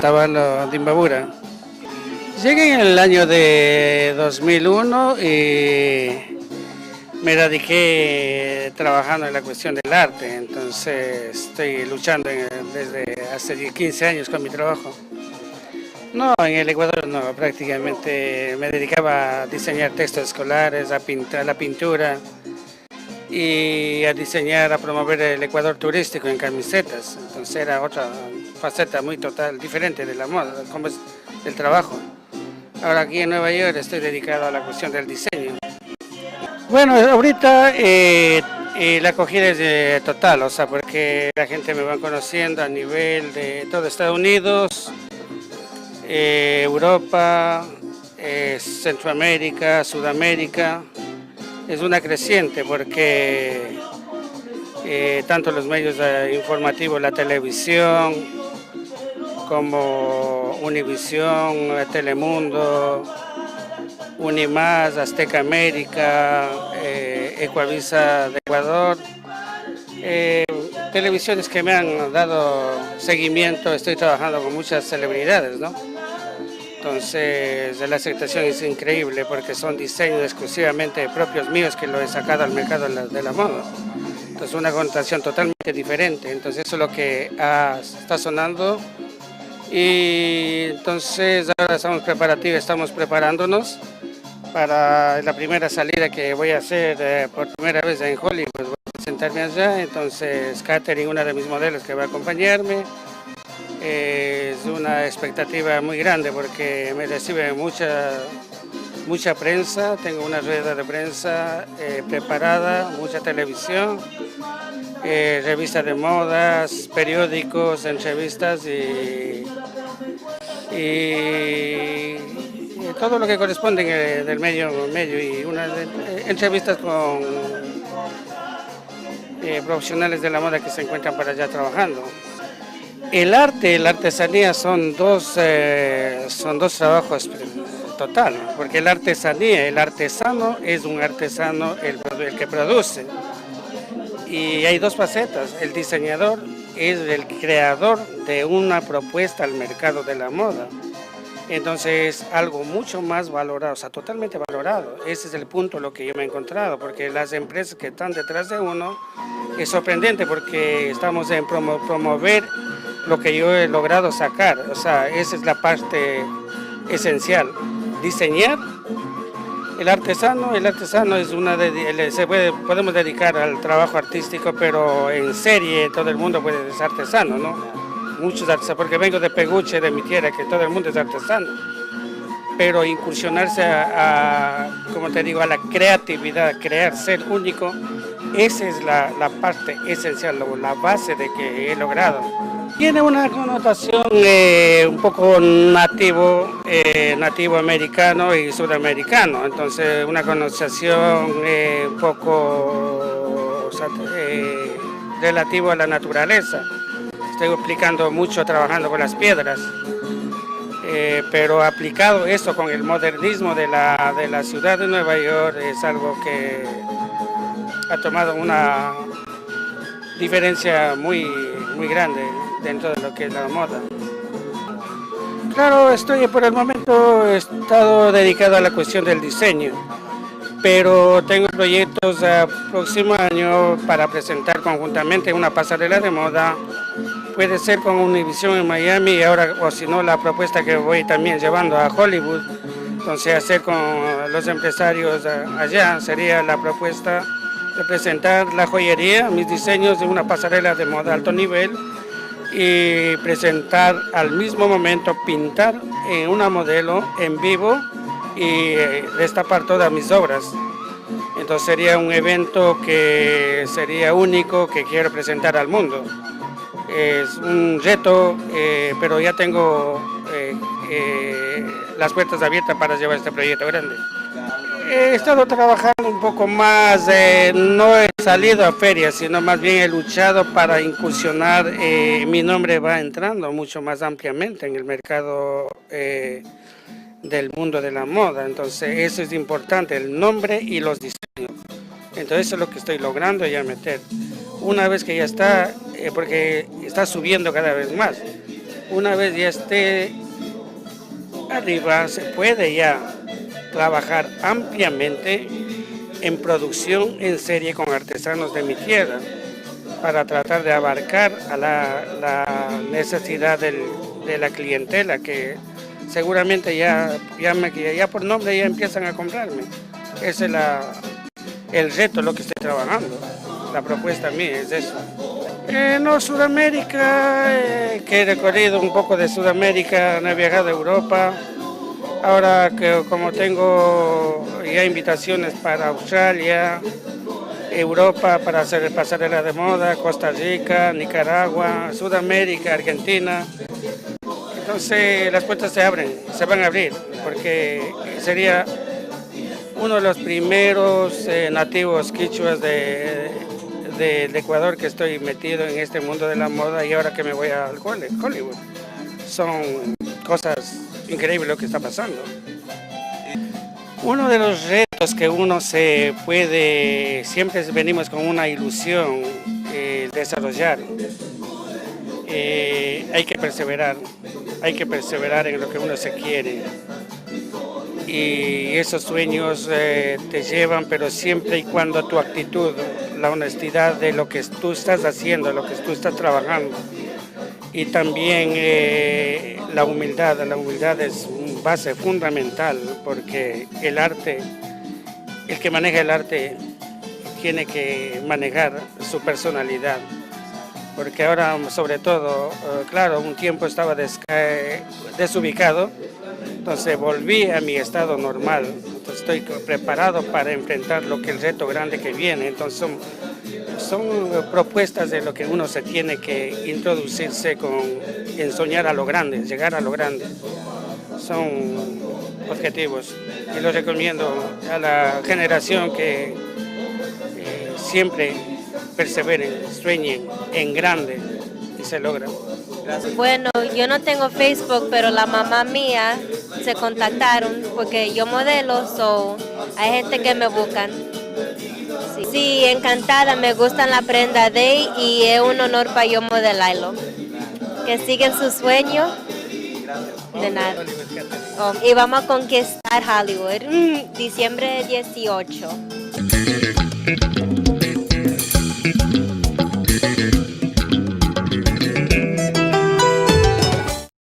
Tabalo de Imbabura. Llegué en el año de 2001 y me dediqué trabajando en la cuestión del arte, entonces estoy luchando desde hace 15 años con mi trabajo. No, en el Ecuador no, prácticamente me dedicaba a diseñar textos escolares, a pintar la pintura y a diseñar, a promover el Ecuador turístico en camisetas. Entonces era otra faceta muy total, diferente de la moda, como es del trabajo. Ahora aquí en Nueva York estoy dedicado a la cuestión del diseño. Bueno, ahorita la acogida es total, o sea, porque la gente me va conociendo a nivel de todo Estados Unidos, Europa, Centroamérica, Sudamérica. Es una creciente porque tanto los medios informativos, la televisión, como Univisión, Telemundo, Unimás, Azteca América, Ecuavisa de Ecuador, televisiones que me han dado seguimiento. Estoy trabajando con muchas celebridades, ¿no? Entonces la aceptación es increíble porque son diseños exclusivamente propios míos que lo he sacado al mercado de la moda. Entonces una connotación totalmente diferente, entonces eso es lo que está sonando. Y entonces ahora estamos preparándonos para la primera salida que voy a hacer por primera vez en Hollywood. Voy a presentarme allá, entonces Katherine, una de mis modelos que va a acompañarme. Es una expectativa muy grande porque me recibe mucha prensa, tengo una rueda de prensa preparada, mucha televisión, revistas de modas, periódicos, entrevistas y todo lo que corresponde del medio y unas entrevistas con profesionales de la moda que se encuentran para allá trabajando. El arte y la artesanía son dos trabajos total, porque la artesanía, el artesano es un artesano el que produce. Y hay dos facetas, el diseñador es el creador de una propuesta al mercado de la moda. Entonces, algo mucho más valorado, o sea, totalmente valorado. Ese es el punto lo que yo me he encontrado, porque las empresas que están detrás de uno es sorprendente porque estamos en promover lo que yo he logrado sacar. O sea, esa es la parte esencial. Diseñar. El artesano es podemos dedicar al trabajo artístico, pero en serie todo el mundo puede ser artesano, ¿no? Muchos artesanos, porque vengo de Peguche, de mi tierra, que todo el mundo es artesano. Pero incursionarse como te digo, a la creatividad, crear, ser único, esa es la parte esencial, la base de que he logrado. Tiene una connotación un poco nativo americano y sudamericano, entonces una connotación un poco relativo a la naturaleza. Estoy explicando mucho trabajando con las piedras, pero aplicado eso con el modernismo de la ciudad de Nueva York es algo que ha tomado una diferencia muy grande dentro de lo que es la moda. Claro, por el momento he estado dedicado a la cuestión del diseño, pero tengo proyectos el próximo año para presentar conjuntamente una pasarela de moda. Puede ser con Univision en Miami y ahora, o si no, la propuesta que voy también llevando a Hollywood. Entonces, hacer con los empresarios allá sería la propuesta de presentar la joyería, mis diseños de una pasarela de moda alto nivel y presentar al mismo momento, pintar en una modelo en vivo y destapar todas mis obras. Entonces sería un evento que sería único, que quiero presentar al mundo. Es un reto, pero ya tengo las puertas abiertas para llevar este proyecto grande. He estado trabajando un poco más, no he salido a ferias, sino más bien he luchado para incursionar. Mi nombre va entrando mucho más ampliamente en el mercado del mundo de la moda. Entonces eso es importante, el nombre y los diseños. Entonces eso es lo que estoy logrando ya meter. Una vez que ya está, porque está subiendo cada vez más, una vez ya esté arriba, se puede ya trabajar ampliamente en producción en serie con artesanos de mi tierra, para tratar de abarcar a la necesidad de la clientela, que seguramente ya por nombre ya empiezan a comprarme. Ese es el reto, lo que estoy trabajando. La propuesta mía es eso. No, Sudamérica, que he recorrido un poco de Sudamérica, no he viajado a Europa. Ahora que como tengo ya invitaciones para Australia, Europa para hacer pasarela de moda, Costa Rica, Nicaragua, Sudamérica, Argentina. Entonces las puertas se van a abrir, porque sería uno de los primeros nativos quichuas del Ecuador que estoy metido en este mundo de la moda, y ahora que me voy a Hollywood. Son cosas increíbles lo que está pasando. Uno de los retos que uno se puede, siempre venimos con una ilusión desarrollar. Hay que perseverar en lo que uno se quiere. Y esos sueños te llevan, pero siempre y cuando tu actitud, la honestidad de lo que tú estás haciendo, lo que tú estás trabajando, y también la humildad es una base fundamental, porque el que maneja el arte tiene que manejar su personalidad, porque ahora sobre todo, claro, un tiempo estaba desubicado, entonces volví a mi estado normal, entonces estoy preparado para enfrentar el reto grande que viene. Entonces son propuestas de lo que uno se tiene que introducirse en soñar a lo grande, llegar a lo grande. Son objetivos y los recomiendo a la generación que siempre perseveren, sueñen en grande y se logra. Gracias. Bueno, yo no tengo Facebook, pero la mamá mía se contactaron porque yo modelo, hay gente que me buscan. Sí, encantada, me gustan la prenda de y es un honor para yo modelarlo. Que siguen su sueño. De nada. Y vamos a conquistar Hollywood, diciembre 18.